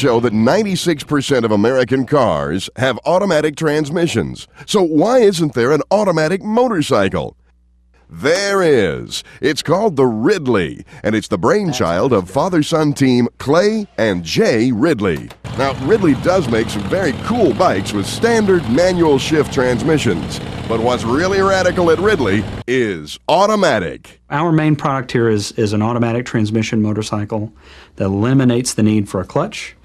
show that 96% of American cars have automatic transmissions. So why isn't there an automatic motorcycle? There is. It's called the Ridley, and it's the brainchild of father-son team Clay and Jay Ridley. Now, Ridley does make some very cool bikes with standard manual shift transmissions, but what's really radical at Ridley is automatic. Our main product here is an automatic transmission motorcycle that eliminates the need for a clutch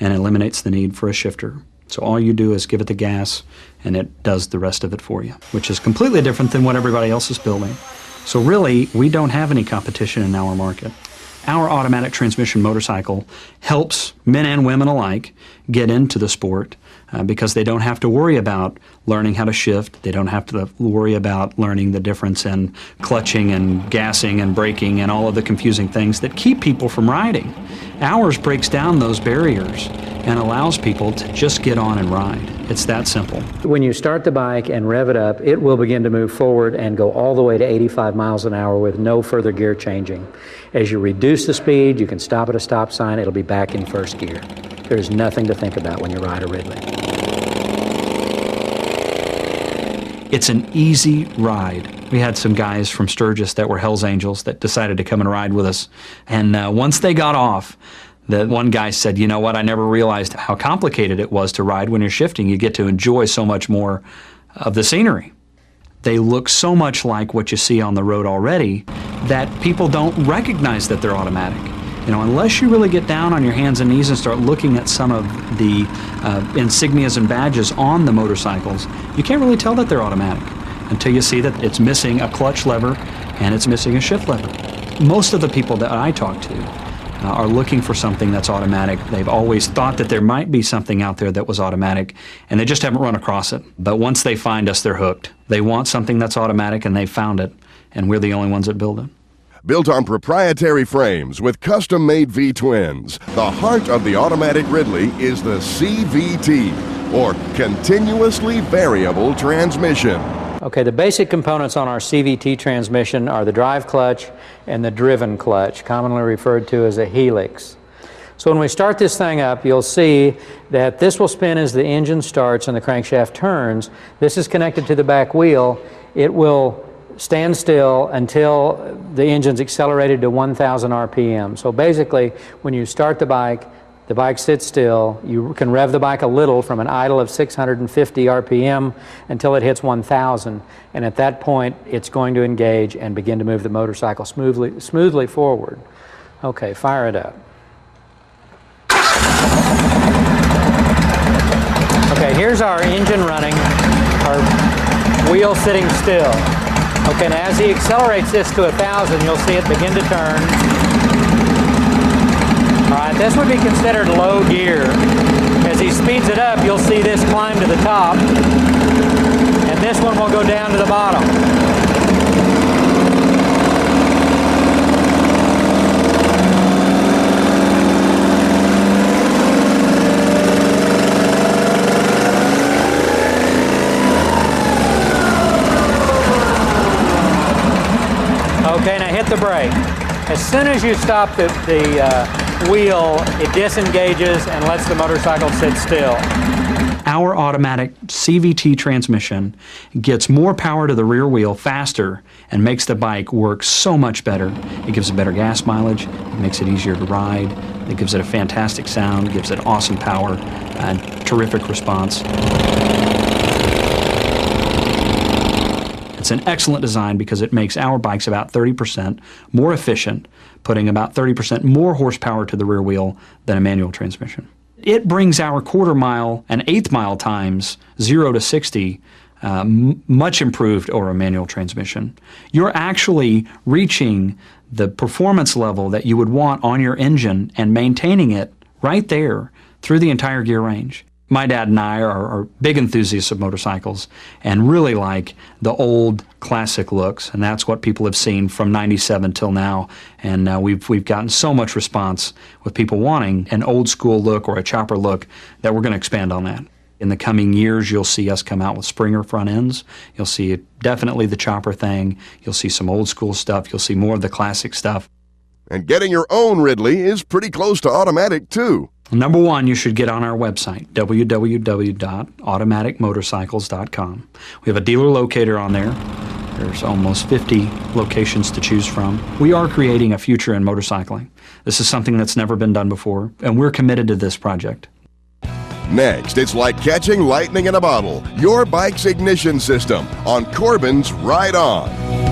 and eliminates the need for a shifter. So all you do is give it the gas and it does the rest of it for you, which is completely different than what everybody else is building. So really, we don't have any competition in our market. Our automatic transmission motorcycle helps men and women alike get into the sport because they don't have to worry about learning how to shift. They don't have to worry about learning the difference in clutching and gassing and braking and all of the confusing things that keep people from riding. Ours breaks down those barriers and allows people to just get on and ride. It's that simple. When you start the bike and rev it up, it will begin to move forward and go all the way to 85 miles an hour with no further gear changing. As you reduce the speed, you can stop at a stop sign, it'll be back in first gear. There's nothing to think about when you ride a Ridley. It's an easy ride. We had some guys from Sturgis that were Hells Angels that decided to come and ride with us. And once they got off, the one guy said, you know what, I never realized how complicated it was to ride when you're shifting. You get to enjoy so much more of the scenery. They look so much like what you see on the road already that people don't recognize that they're automatic. You know, unless you really get down on your hands and knees and start looking at some of the insignias and badges on the motorcycles, you can't really tell that they're automatic until you see that it's missing a clutch lever and it's missing a shift lever. Most of the people that I talk to are looking for something that's automatic. They've always thought that there might be something out there that was automatic, and they just haven't run across it. But once they find us, they're hooked. They want something that's automatic, and they've found it, and we're the only ones that build it. Built on proprietary frames with custom-made V-twins, the heart of the automatic Ridley is the CVT, or Continuously Variable Transmission. Okay, the basic components on our CVT transmission are the drive clutch and the driven clutch, commonly referred to as a helix. So when we start this thing up, you'll see that this will spin as the engine starts and the crankshaft turns. This is connected to the back wheel. It will stand still until the engine's accelerated to 1,000 RPM. So basically, when you start the bike sits still. You can rev the bike a little from an idle of 650 RPM until it hits 1,000. And at that point, it's going to engage and begin to move the motorcycle smoothly forward. Okay, fire it up. Okay, here's our engine running, our wheel sitting still. Okay, now as he accelerates this to 1,000, you'll see it begin to turn. All right, this would be considered low gear. As he speeds it up, you'll see this climb to the top, and this one will go down to the bottom. Okay, now hit the brake. As soon as you stop the wheel, it disengages and lets the motorcycle sit still. Our automatic CVT transmission gets more power to the rear wheel faster and makes the bike work so much better. It gives it better gas mileage, it makes it easier to ride, it gives it a fantastic sound, gives it awesome power, and terrific response. It's an excellent design because it makes our bikes about 30% more efficient, putting about 30% more horsepower to the rear wheel than a manual transmission. It brings our quarter mile and eighth mile times 0 to 60 much improved over a manual transmission. You're actually reaching the performance level that you would want on your engine and maintaining it right there through the entire gear range. My dad and I are big enthusiasts of motorcycles and really like the old classic looks, and that's what people have seen from '97 till now. And we've gotten so much response with people wanting an old school look or a chopper look that we're going to expand on that. In the coming years, you'll see us come out with Springer front ends. You'll see definitely the chopper thing. You'll see some old school stuff. You'll see more of the classic stuff. And getting your own Ridley is pretty close to automatic, too. Number one, you should get on our website, www.automaticmotorcycles.com. We have a dealer locator on there. There's almost 50 locations to choose from. We are creating a future in motorcycling. This is something that's never been done before, and we're committed to this project. Next, it's like catching lightning in a bottle. Your bike's ignition system on Corbin's RideOn.